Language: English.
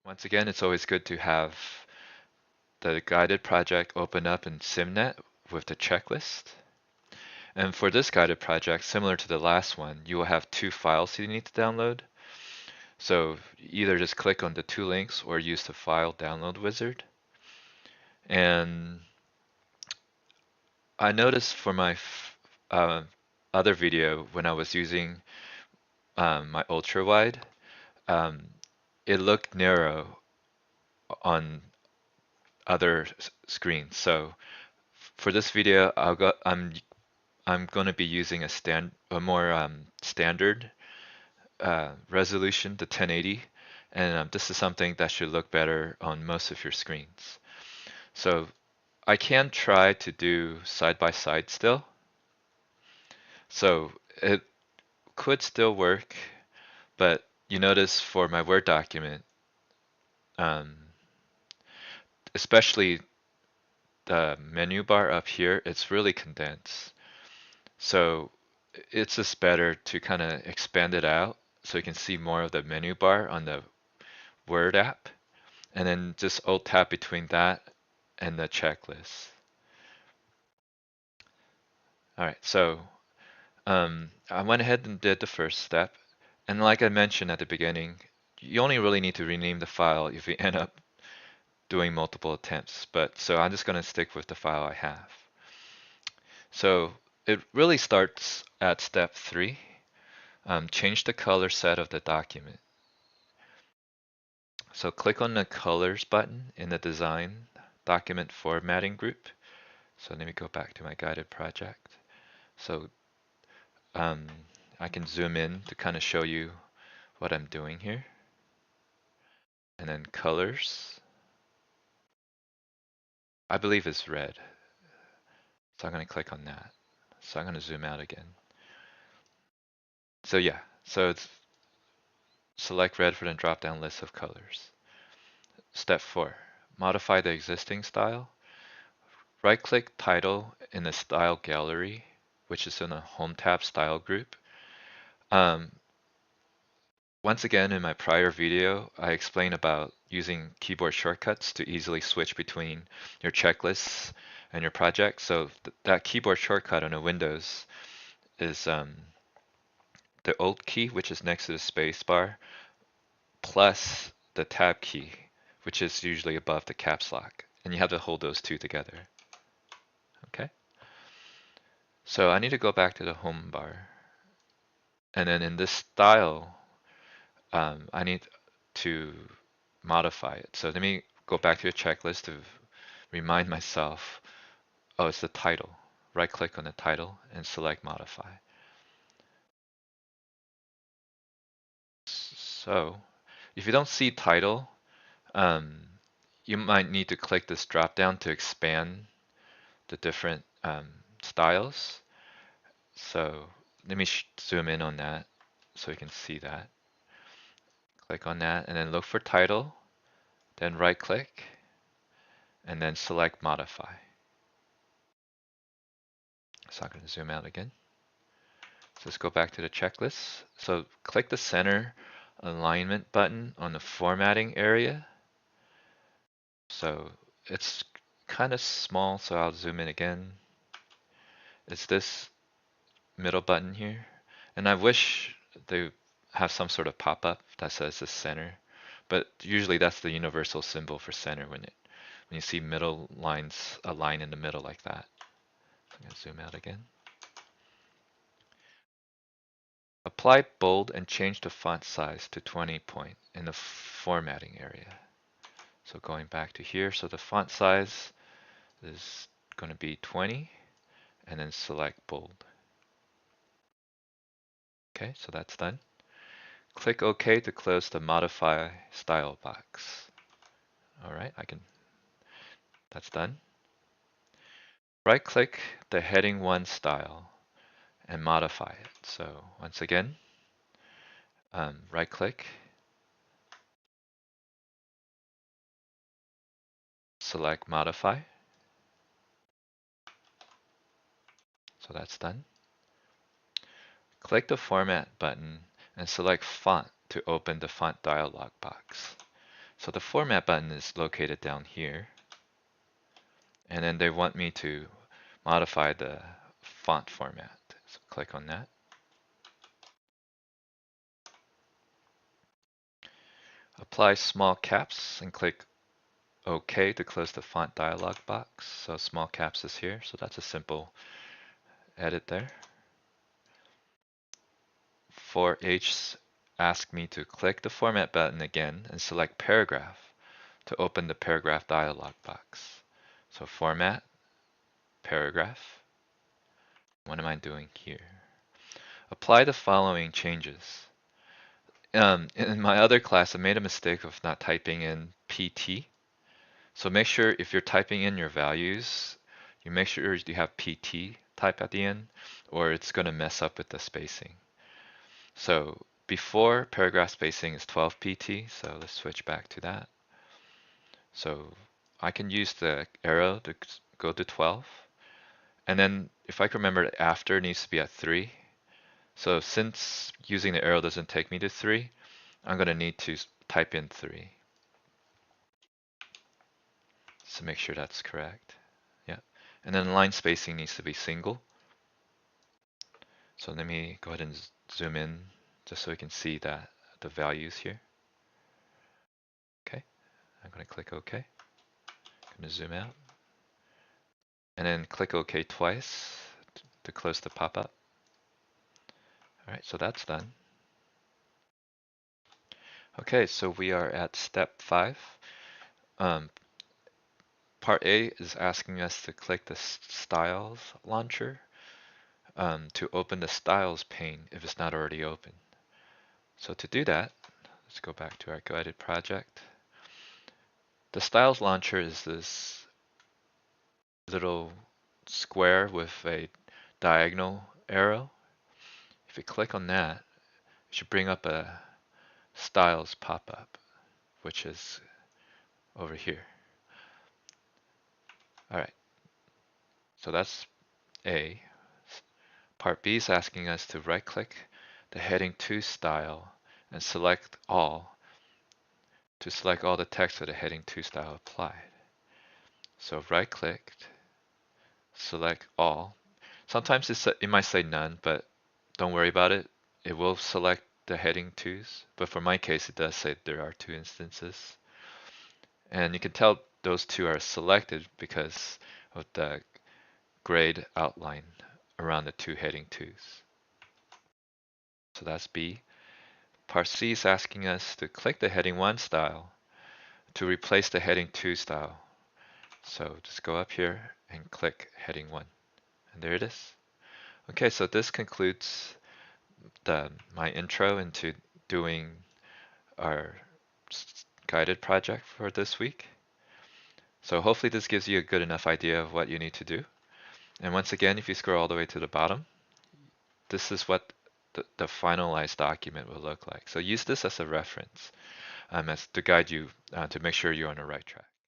Once again, it's always good to have the guided project open up in SimNet with the checklist. And for this guided project, similar to the last one, you will have two files you need to download. So either just click on the two links or use the file download wizard. And I noticed for my other video when I was using my ultra wide, um, it looked narrow on other screens. So for this video, I'm going to be using a more standard resolution, the 1080, and this is something that should look better on most of your screens. So I can try to do side by side still. So it could still work, but you notice for my Word document, um, especially the menu bar up here, it's really condensed. So it's just better to kind of expand it out so you can see more of the menu bar on the Word app, and then just Alt Tab between that and the checklist. All right, so I went ahead and did the first step. And like I mentioned at the beginning, you only really need to rename the file if you end up doing multiple attempts. But so I'm just going to stick with the file I have. So it really starts at step 3. Change the color set of the document. So click on the colors button in the design document formatting group. So let me go back to my guided project. So um, I can zoom in to kind of show you what I'm doing here. And then colors, I believe is red. So I'm going to click on that. So I'm going to zoom out again. So yeah, so it's select red for the drop-down list of colors. Step 4, modify the existing style. Right-click title in the style gallery, which is in the home tab style group. Once again, in my prior video, I explained about using keyboard shortcuts to easily switch between your checklists and your project. So that keyboard shortcut on a Windows is the Alt key, which is next to the space bar, plus the Tab key, which is usually above the caps lock. And you have to hold those two together. Okay? So I need to go back to the home bar. And then in this style, I need to modify it. So let me go back to the checklist to remind myself, oh, it's the title. Right click on the title and select modify. So if you don't see title, you might need to click this drop down to expand the different styles. So let me zoom in on that so you can see that. Click on that and then look for title, then right click, and then select modify. So I'm going to zoom out again. So let's go back to the checklist. So click the center alignment button on the formatting area. So it's kind of small, so I'll zoom in again. It's this middle button here. And I wish they have some sort of pop-up that says the center, but usually that's the universal symbol for center when you see middle lines align in the middle like that. I'm gonna zoom out again. Apply bold and change the font size to 20 point in the formatting area. So going back to here, so the font size is going to be 20 and then select bold. Okay, so that's done. Click OK to close the modify style box. All right, that's done. Right click the heading 1 style and modify it. So once again, right click, select modify. So that's done. Click the format button and select font to open the font dialog box. So the format button is located down here. And then they want me to modify the font format. So click on that. Apply small caps and click OK to close the font dialog box. So small caps is here. So that's a simple edit there. For H, ask me to click the format button again and select paragraph to open the paragraph dialog box. So format, paragraph. What am I doing here? Apply the following changes. In my other class, I made a mistake of not typing in PT. So make sure if you're typing in your values, you make sure you have PT type at the end, or it's going to mess up with the spacing. So before, paragraph spacing is 12 PT, so let's switch back to that. So I can use the arrow to go to 12. And then if I can remember, after needs to be at 3. So since using the arrow doesn't take me to 3, I'm going to need to type in 3. So make sure that's correct. Yeah. And then line spacing needs to be single. So let me go ahead and zoom in just so we can see that the values here. Okay. I'm going to click OK. I'm going to zoom out. And then click OK twice to close the pop-up. All right, so that's done. Okay, so we are at step 5. Part A is asking us to click the Styles launcher to open the Styles pane if it's not already open. So to do that, let's go back to our guided project. The Styles launcher is this little square with a diagonal arrow. If you click on that, it should bring up a Styles pop-up, which is over here. All right, so that's A. Part B is asking us to right-click the heading 2 style and select all to select all the text for the heading 2 style applied. So right-clicked, select all. Sometimes it might say none, but don't worry about it. It will select the heading 2s, but for my case, it does say there are 2 instances. And you can tell those 2 are selected because of the grayed outline around the 2 heading 2s. So that's B. Part C is asking us to click the heading 1 style to replace the heading 2 style. So just go up here and click heading 1. And there it is. Okay, so this concludes my intro into doing our guided project for this week. So hopefully this gives you a good enough idea of what you need to do. And once again, if you scroll all the way to the bottom, this is what the finalized document will look like. So use this as a reference as to guide you to make sure you're on the right track.